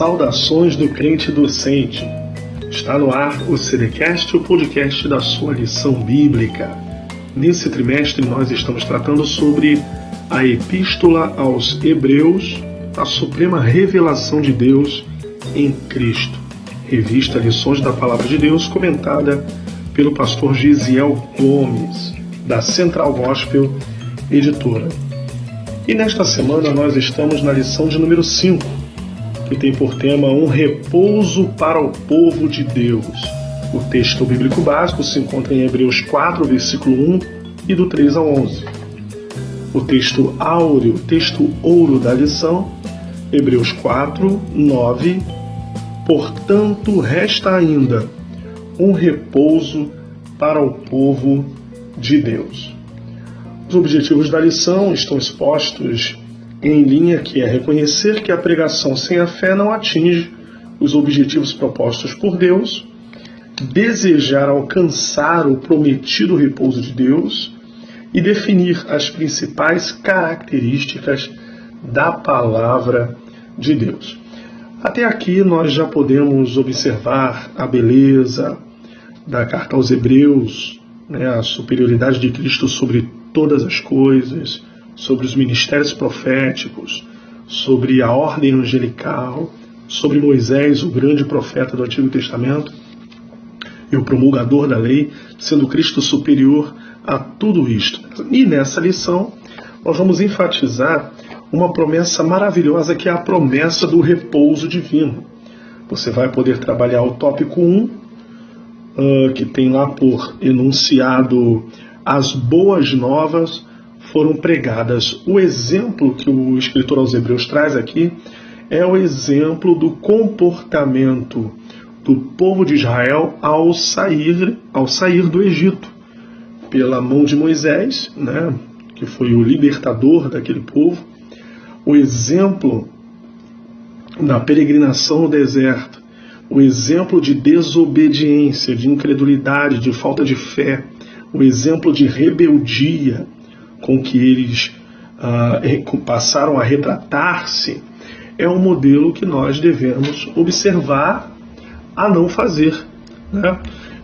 Saudações do crente docente. Está no ar o CDcast, o podcast da sua lição bíblica. Nesse trimestre nós estamos tratando sobre a Epístola aos Hebreus, a suprema revelação de Deus em Cristo. Revista Lições da Palavra de Deus, comentada pelo pastor Gisiel Gomes, da Central Gospel Editora. E nesta semana nós estamos na lição de número 5, que tem por tema um repouso para o povo de Deus. O texto bíblico básico se encontra em Hebreus 4, versículo 1 e do 3 ao 11. O texto áureo, texto ouro da lição, Hebreus 4, 9. Portanto, resta ainda um repouso para o povo de Deus. Os objetivos da lição estão expostos em linha, que é reconhecer que a pregação sem a fé não atinge os objetivos propostos por Deus, desejar alcançar o prometido repouso de Deus e definir as principais características da palavra de Deus. Até aqui nós já podemos observar a beleza da carta aos Hebreus, a superioridade de Cristo sobre todas as coisas, sobre os ministérios proféticos, sobre a ordem angelical, sobre Moisés, o grande profeta do Antigo Testamento, e o promulgador da lei, sendo Cristo superior a tudo isto. E nessa lição nós vamos enfatizar uma promessa maravilhosa, que é a promessa do repouso divino. Você vai poder trabalhar o tópico 1, que tem lá por enunciado: as boas novas foram pregadas. O exemplo que o escritor aos Hebreus traz aqui é o exemplo do comportamento do povo de Israel ao sair do Egito, pela mão de Moisés, que foi o libertador daquele povo. O exemplo da peregrinação no deserto, o exemplo de desobediência, de incredulidade, de falta de fé, o exemplo de rebeldia com que eles passaram a retratar-se, é um modelo que nós devemos observar a não fazer.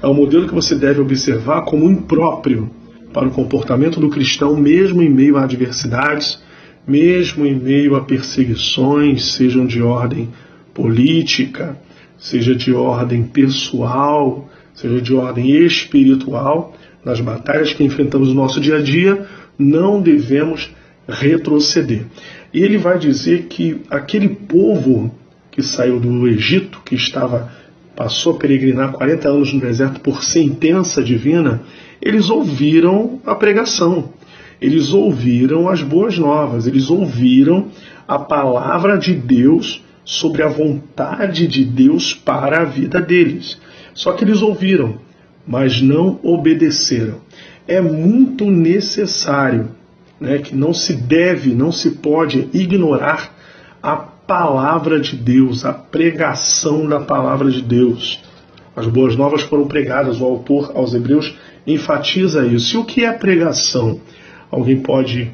É um modelo que você deve observar como impróprio para o comportamento do cristão, mesmo em meio a adversidades, mesmo em meio a perseguições, sejam de ordem política, seja de ordem pessoal, seja de ordem espiritual. Nas batalhas que enfrentamos no nosso dia a dia, não devemos retroceder. E ele vai dizer que aquele povo que saiu do Egito, que passou a peregrinar 40 anos no deserto por sentença divina, eles ouviram a pregação, eles ouviram as boas novas, eles ouviram a palavra de Deus sobre a vontade de Deus para a vida deles. Só que eles ouviram, mas não obedeceram. É muito necessário, que não se pode ignorar a palavra de Deus, a pregação da palavra de Deus. As boas novas foram pregadas, o autor aos Hebreus enfatiza isso. E o que é pregação? Alguém pode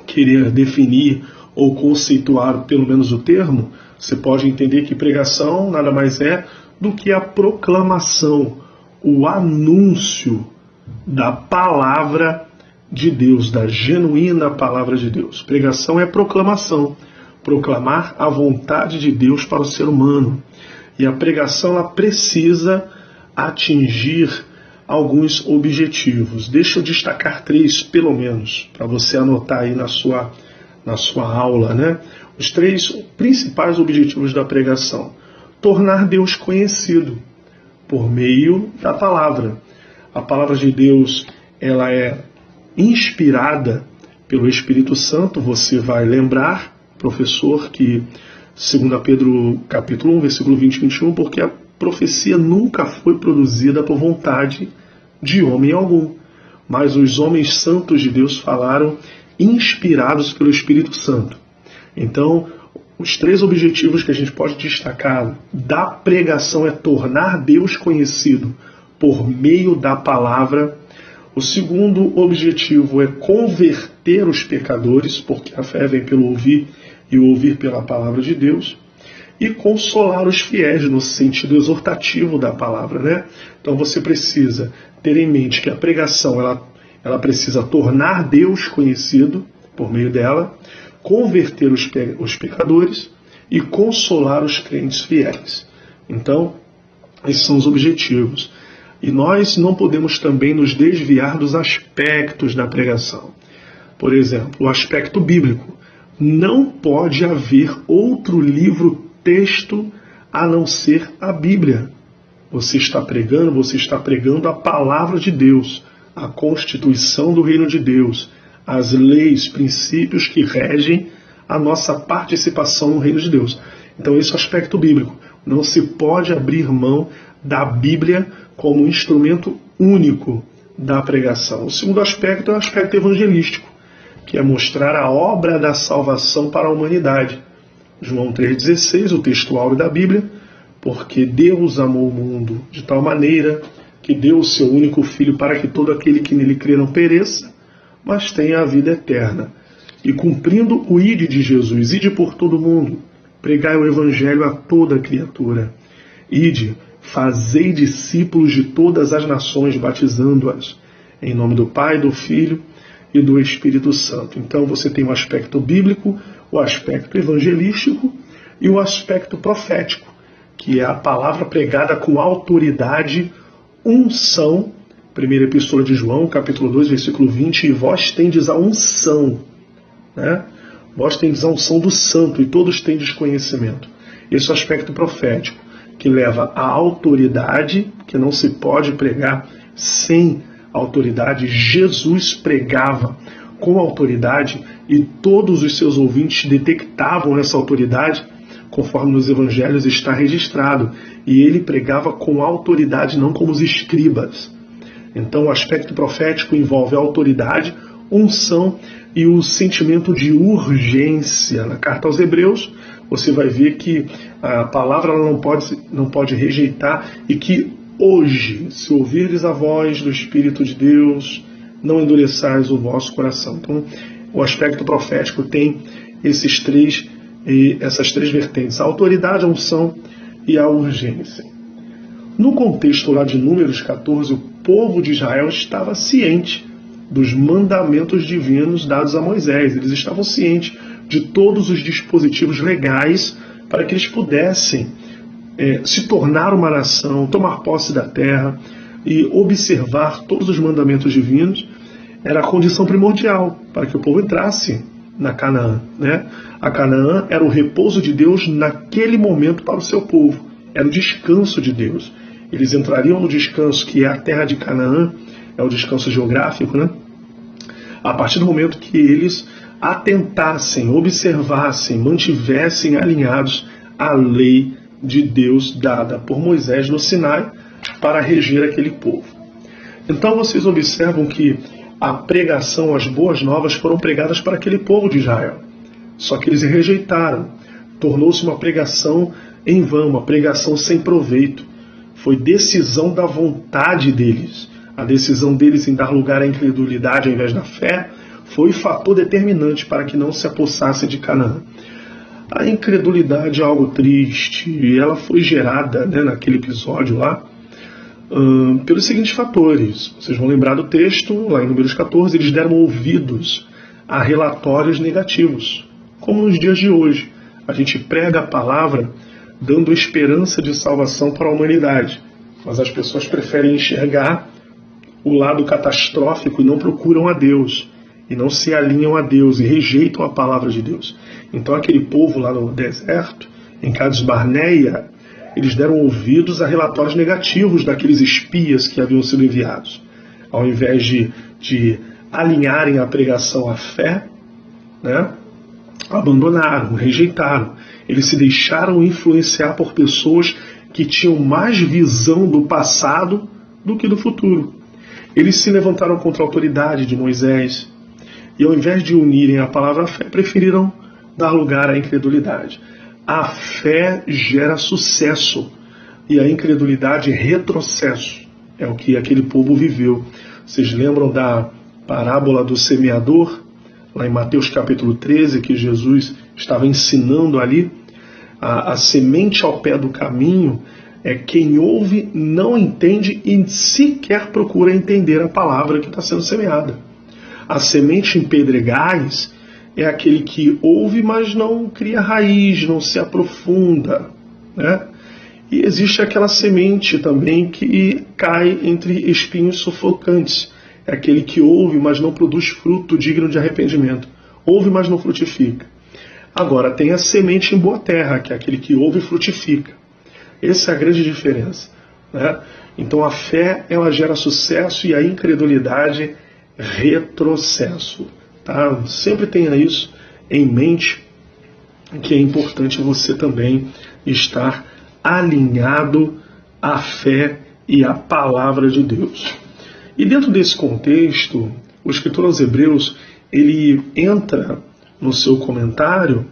querer definir ou conceituar pelo menos o termo? Você pode entender que pregação nada mais é do que a proclamação, o anúncio da palavra de Deus, da genuína palavra de Deus. Pregação é proclamação, proclamar a vontade de Deus para o ser humano. E a pregação ela precisa atingir alguns objetivos. Deixa eu destacar 3, pelo menos, para você anotar aí na sua aula, Os 3 principais objetivos da pregação: tornar Deus conhecido por meio da palavra. A palavra de Deus ela é inspirada pelo Espírito Santo. Você vai lembrar, professor, que 2 Pedro capítulo 1, versículo 20 e 21, porque a profecia nunca foi produzida por vontade de homem algum, mas os homens santos de Deus falaram inspirados pelo Espírito Santo. Então, os 3 objetivos que a gente pode destacar da pregação é tornar Deus conhecido por meio da palavra. O segundo objetivo é converter os pecadores, porque a fé vem pelo ouvir e o ouvir pela palavra de Deus. e consolar os fiéis, no sentido exortativo da palavra, né? Então você precisa ter em mente que a pregação ela precisa tornar Deus conhecido por meio dela, converter os pecadores e consolar os crentes fiéis. Então, esses são os objetivos. E nós não podemos também nos desviar dos aspectos da pregação. Por exemplo, o aspecto bíblico. Não pode haver outro livro-texto a não ser a Bíblia. Você está pregando a palavra de Deus, a constituição do reino de Deus, as leis, princípios que regem a nossa participação no reino de Deus. Então esse é o aspecto bíblico. Não se pode abrir mão da Bíblia como instrumento único da pregação. O segundo aspecto é o aspecto evangelístico, que é mostrar a obra da salvação para a humanidade. João 3,16, o texto áureo da Bíblia, porque Deus amou o mundo de tal maneira que deu o seu único Filho para que todo aquele que nele crê não pereça, mas tenha a vida eterna. E cumprindo o ide de Jesus, ide por todo o mundo, pregai o Evangelho a toda criatura. Ide, fazei discípulos de todas as nações, batizando-as em nome do Pai, do Filho e do Espírito Santo. Então você tem o aspecto bíblico, o aspecto evangelístico e o aspecto profético, que é a palavra pregada com autoridade, unção. Primeira Epístola de João, capítulo 2, versículo 20, e vós tendes a unção, né? Vós tendes a unção do santo, e todos tendes conhecimento. Esse é o aspecto profético, que leva à autoridade, que não se pode pregar sem autoridade. Jesus pregava com autoridade e todos os seus ouvintes detectavam essa autoridade, conforme nos evangelhos está registrado. E ele pregava com autoridade, não como os escribas. Então o aspecto profético envolve a autoridade, unção e o sentimento de urgência. Na carta aos Hebreus, você vai ver que a palavra ela não pode rejeitar e que hoje, se ouvirdes a voz do Espírito de Deus, não endureçais o vosso coração. Então, o aspecto profético tem essas três vertentes: a autoridade, a unção e a urgência. No contexto lá de Números 14, o povo de Israel estava ciente dos mandamentos divinos dados a Moisés. Eles estavam cientes de todos os dispositivos legais para que eles pudessem se tornar uma nação, tomar posse da terra e observar todos os mandamentos divinos. Era a condição primordial para que o povo entrasse na Canaã, né? A Canaã era o repouso de Deus naquele momento para o seu povo. Era o descanso de Deus. Eles entrariam no descanso, que é a terra de Canaã, é o descanso geográfico, né? A partir do momento que eles atentassem, observassem, mantivessem alinhados à lei de Deus dada por Moisés no Sinai para reger aquele povo. Então vocês observam que a pregação, as boas novas foram pregadas para aquele povo de Israel. Só que eles rejeitaram. Tornou-se uma pregação em vão, uma pregação sem proveito. Foi decisão da vontade deles. A decisão deles em dar lugar à incredulidade ao invés da fé foi fator determinante para que não se apossassem de Canaã. A incredulidade é algo triste, e ela foi gerada, né, naquele episódio lá, pelos seguintes fatores. Vocês vão lembrar do texto, lá em Números 14, eles deram ouvidos a relatórios negativos, como nos dias de hoje. A gente prega a palavra dando esperança de salvação para a humanidade, mas as pessoas preferem enxergar o lado catastrófico e não procuram a Deus, e não se alinham a Deus e rejeitam a palavra de Deus. Então aquele povo lá no deserto, em Cades Barneia, eles deram ouvidos a relatórios negativos daqueles espias que haviam sido enviados. Ao invés de alinharem a pregação à fé, né, abandonaram, rejeitaram. Eles se deixaram influenciar por pessoas que tinham mais visão do passado do que do futuro. Eles se levantaram contra a autoridade de Moisés e, ao invés de unirem a palavra à fé, preferiram dar lugar à incredulidade. A fé gera sucesso e a incredulidade retrocesso. É o que aquele povo viveu. Vocês lembram da parábola do semeador? Lá em Mateus capítulo 13, que Jesus estava ensinando ali. A semente ao pé do caminho é quem ouve, não entende e sequer procura entender a palavra que está sendo semeada. A semente em pedregais é aquele que ouve, mas não cria raiz, não se aprofunda, né? E existe aquela semente também que cai entre espinhos sufocantes. É aquele que ouve, mas não produz fruto digno de arrependimento. Ouve, mas não frutifica. Agora, tem a semente em boa terra, que é aquele que ouve e frutifica. Essa é a grande diferença, né? Então a fé, ela gera sucesso e a incredulidade, retrocesso. Tá? Sempre tenha isso em mente, que é importante você também estar alinhado à fé e à palavra de Deus. E dentro desse contexto, o escritor aos Hebreus, ele entra no seu comentário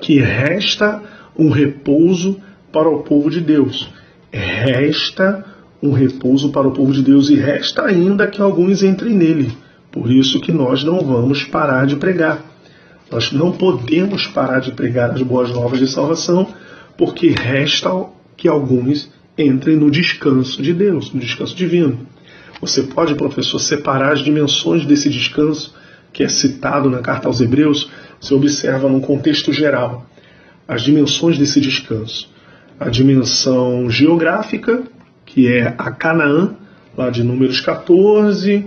que resta um repouso para o povo de Deus. Resta um repouso para o povo de Deus e resta ainda que alguns entrem nele. Por isso que nós não vamos parar de pregar. Nós não podemos parar de pregar as boas novas de salvação, porque resta que alguns entrem no descanso de Deus, no descanso divino. Você pode, professor, separar as dimensões desse descanso que é citado na carta aos Hebreus? Você observa num contexto geral as dimensões desse descanso. A dimensão geográfica, que é a Canaã, lá de Números 14,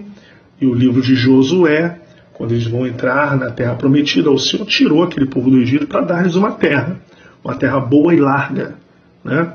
e o livro de Josué, quando eles vão entrar na terra prometida, o Senhor tirou aquele povo do Egito para dar-lhes uma terra boa e larga, né?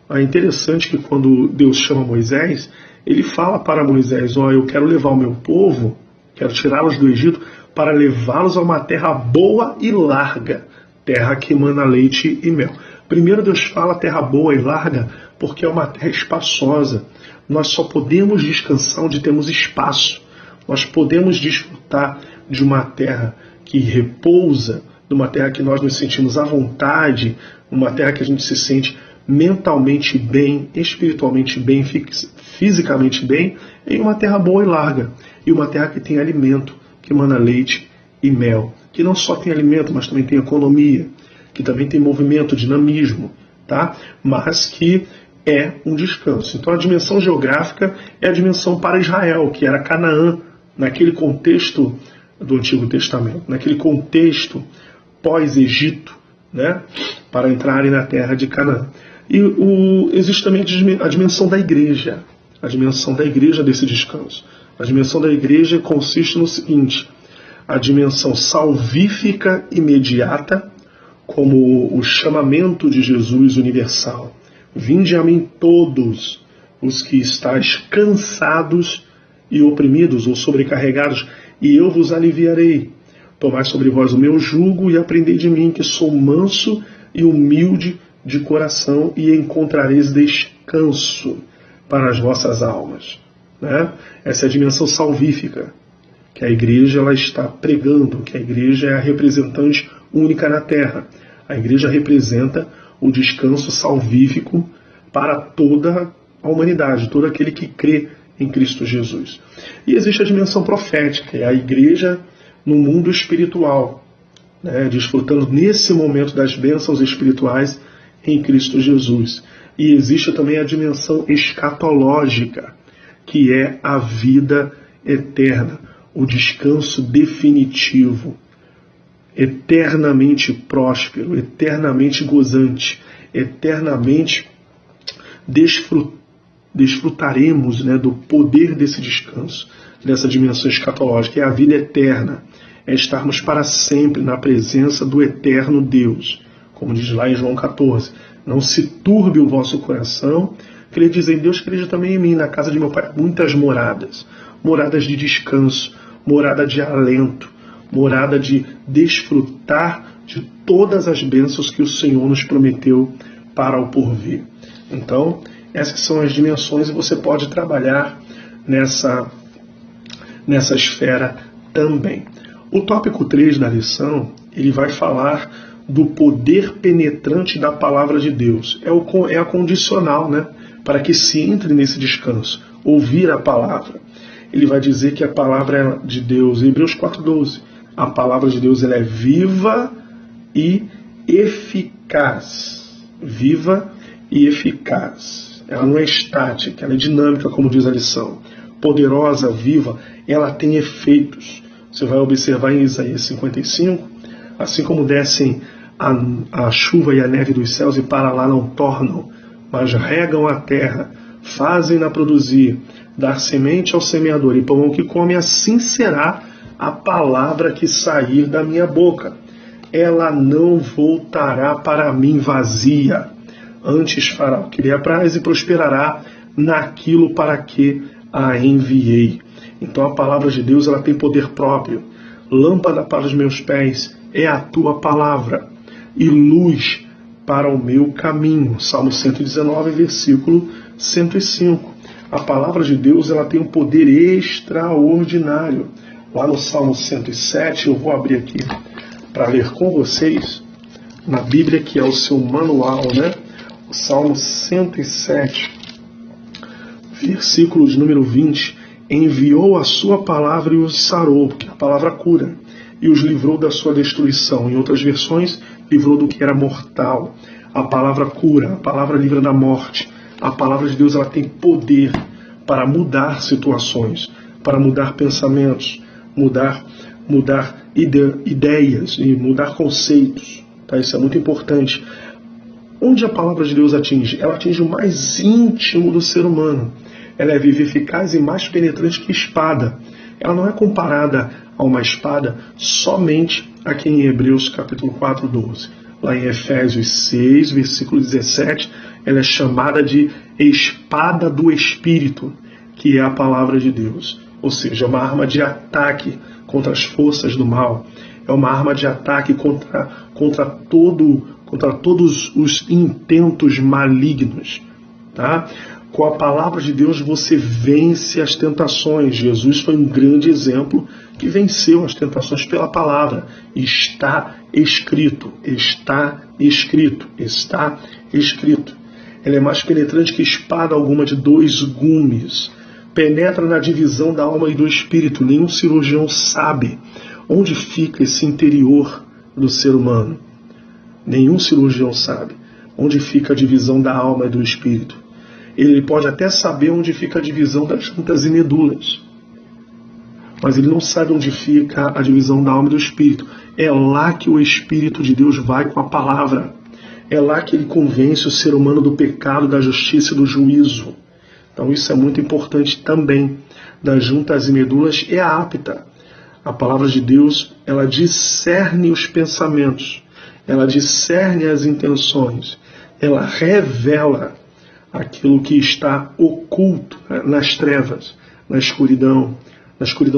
É interessante que quando Deus chama Moisés, ele fala para Moisés: eu quero levar o meu povo, quero tirá-los do Egito para levá-los a uma terra boa e larga, terra que emana leite e mel. Primeiro Deus fala terra boa e larga porque é uma terra espaçosa. Nós só podemos descansar onde temos espaço. Nós podemos desfrutar de uma terra que repousa, de uma terra que nós nos sentimos à vontade, uma terra que a gente se sente mentalmente bem, espiritualmente bem, fisicamente bem, em uma terra boa e larga. E uma terra que tem alimento, que emana leite e mel. Que não só tem alimento, mas também tem economia, que também tem movimento, dinamismo, tá? Mas que é um descanso. Então a dimensão geográfica é a dimensão para Israel, que era Canaã, naquele contexto do Antigo Testamento, naquele contexto pós-Egito, né? Para entrarem na terra de Canaã. E existe também a dimensão da igreja, a dimensão da igreja desse descanso. A dimensão da igreja consiste no seguinte: a dimensão salvífica imediata, como o chamamento de Jesus universal. Vinde a mim todos os que estáis cansados e oprimidos ou sobrecarregados, e eu vos aliviarei. Tomai sobre vós o meu jugo e aprendei de mim, que sou manso e humilde de coração, e encontrareis descanso para as vossas almas. Né? Essa é a dimensão salvífica, que a igreja ela está pregando, que a igreja é a representante única na terra. A igreja representa o descanso salvífico para toda a humanidade, todo aquele que crê em Cristo Jesus. E existe a dimensão profética, é a igreja no mundo espiritual, né, desfrutando nesse momento das bênçãos espirituais em Cristo Jesus. E existe também a dimensão escatológica, que é a vida eterna, o descanso definitivo, eternamente próspero, eternamente gozante, eternamente desfrutaremos, né, do poder desse descanso, dessa dimensão escatológica. É a vida eterna, é estarmos para sempre na presença do eterno Deus, como diz lá em João 14. Não se turbe o vosso coração, credes em Deus, crede também em mim. Na casa de meu Pai muitas moradas, moradas de descanso, morada de alento, morada de desfrutar de todas as bênçãos que o Senhor nos prometeu para o porvir. Então, essas são as dimensões e você pode trabalhar nessa esfera também. O tópico 3 da lição, ele vai falar do poder penetrante da palavra de Deus. É a condicional, né, para que se entre nesse descanso, ouvir a palavra. Ele vai dizer que a palavra de Deus, em Hebreus 4:12, a palavra de Deus ela é viva e eficaz eficaz, viva e eficaz. Ela não é estática, ela é dinâmica, como diz a lição. Poderosa, viva, ela tem efeitos. Você vai observar em Isaías 55, assim como descem a chuva e a neve dos céus e para lá não tornam, mas regam a terra, fazem-na produzir, dar semente ao semeador e pão ao que come, assim será a palavra que sair da minha boca. Ela não voltará para mim vazia, antes fará o que lhe apraz e prosperará naquilo para que a enviei. Então a palavra de Deus, ela tem poder próprio. Lâmpada para os meus pés é a tua palavra e luz para o meu caminho. Salmo 119, versículo 105. A palavra de Deus, ela tem um poder extraordinário. Lá no Salmo 107, eu vou abrir aqui para ler com vocês, na Bíblia, que é o seu manual, né? O Salmo 107, versículo de número 20. Enviou a sua palavra e os sarou, que a palavra cura, e os livrou da sua destruição. Em outras versões, livrou do que era mortal. A palavra cura, a palavra livra da morte. A palavra de Deus, ela tem poder para mudar situações, para mudar pensamentos, mudar ideias e mudar conceitos. Tá? Isso é muito importante. Onde a palavra de Deus atinge? Ela atinge o mais íntimo do ser humano. Ela é viva, eficaz e mais penetrante que espada. Ela não é comparada a uma espada somente aqui em Hebreus capítulo 4, 12. Lá em Efésios 6, versículo 17, ela é chamada de espada do Espírito, que é a palavra de Deus. Ou seja, é uma arma de ataque contra as forças do mal. É uma arma de ataque contra todos os intentos malignos. Tá? Com a palavra de Deus você vence as tentações. Jesus foi um grande exemplo que venceu as tentações pela palavra. Está escrito, está escrito, está escrito. Ela é mais penetrante que espada alguma de 2 gumes. Penetra na divisão da alma e do espírito. Nenhum cirurgião sabe onde fica esse interior do ser humano. Nenhum cirurgião sabe onde fica a divisão da alma e do espírito. Ele pode até saber onde fica a divisão das juntas e medulas, mas ele não sabe onde fica a divisão da alma e do espírito. É lá que o Espírito de Deus vai com a palavra. É lá que ele convence o ser humano do pecado, da justiça e do juízo. Então isso é muito importante também. Das juntas e medulas é apta. A palavra de Deus, ela discerne os pensamentos, ela discerne as intenções, ela revela aquilo que está oculto nas trevas, na escuridão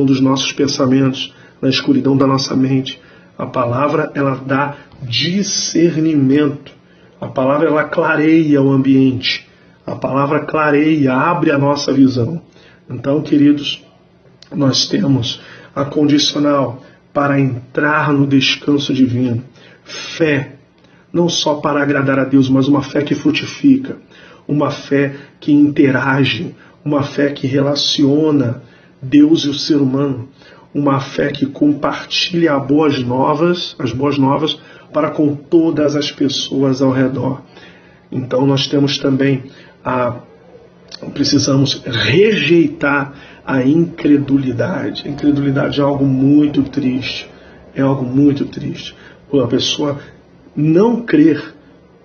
dos nossos pensamentos, na escuridão da nossa mente. A palavra, ela dá discernimento. A palavra, ela clareia o ambiente. A palavra clareia, abre a nossa visão. Então, queridos, nós temos a condicional para entrar no descanso divino. Fé, não só para agradar a Deus, mas uma fé que frutifica. Uma fé que interage, uma fé que relaciona Deus e o ser humano, uma fé que compartilha as boas novas para com todas as pessoas ao redor. Então nós temos também precisamos rejeitar a incredulidade. A incredulidade é algo muito triste, é algo muito triste. A pessoa não crer,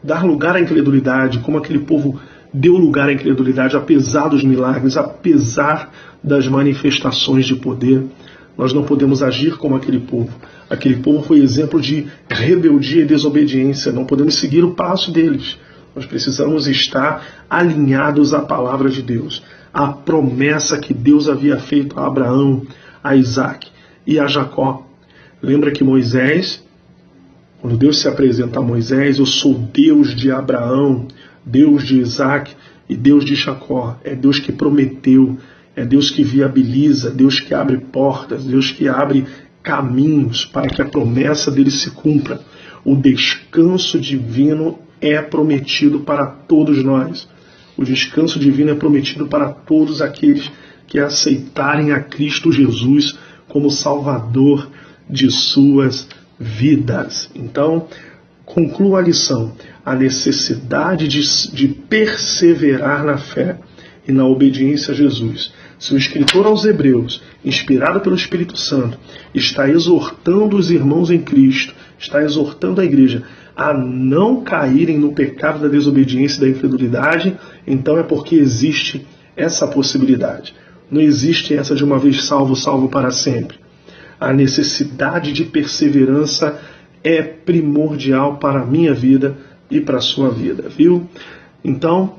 dar lugar à incredulidade, como aquele povo deu lugar à incredulidade, apesar dos milagres, apesar das manifestações de poder. Nós não podemos agir como aquele povo. Aquele povo foi exemplo de rebeldia e desobediência. Não podemos seguir o passo deles. Nós precisamos estar alinhados à palavra de Deus, à promessa que Deus havia feito a Abraão, a Isaac e a Jacó. Lembra que Moisés, quando Deus se apresenta a Moisés, eu sou Deus de Abraão, Deus de Isaac e Deus de Jacó. É Deus que prometeu, é Deus que viabiliza, Deus que abre portas, Deus que abre caminhos para que a promessa dele se cumpra. O descanso divino é prometido para todos nós. O descanso divino é prometido para todos aqueles que aceitarem a Cristo Jesus como Salvador de suas vidas. Então, Concluo a lição: a necessidade de perseverar na fé e na obediência a Jesus. Se o escritor aos Hebreus, inspirado pelo Espírito Santo, está exortando os irmãos em Cristo, está exortando a igreja a não caírem no pecado da desobediência e da incredulidade, então é porque existe essa possibilidade. Não existe essa de uma vez salvo, salvo para sempre. A necessidade de perseverança é primordial para a minha vida e para a sua vida, viu? Então,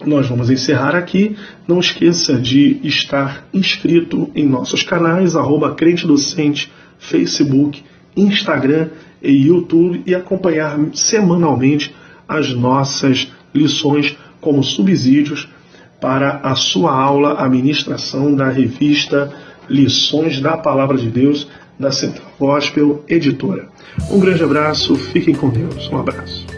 nós vamos encerrar aqui. Não esqueça de estar inscrito em nossos canais, @crentedocente, Facebook, Instagram e YouTube, e acompanhar semanalmente as nossas lições como subsídios para a sua aula, a ministração da revista Lições da Palavra de Deus, da Central Gospel Editora. Um grande abraço, fiquem com Deus. Um abraço.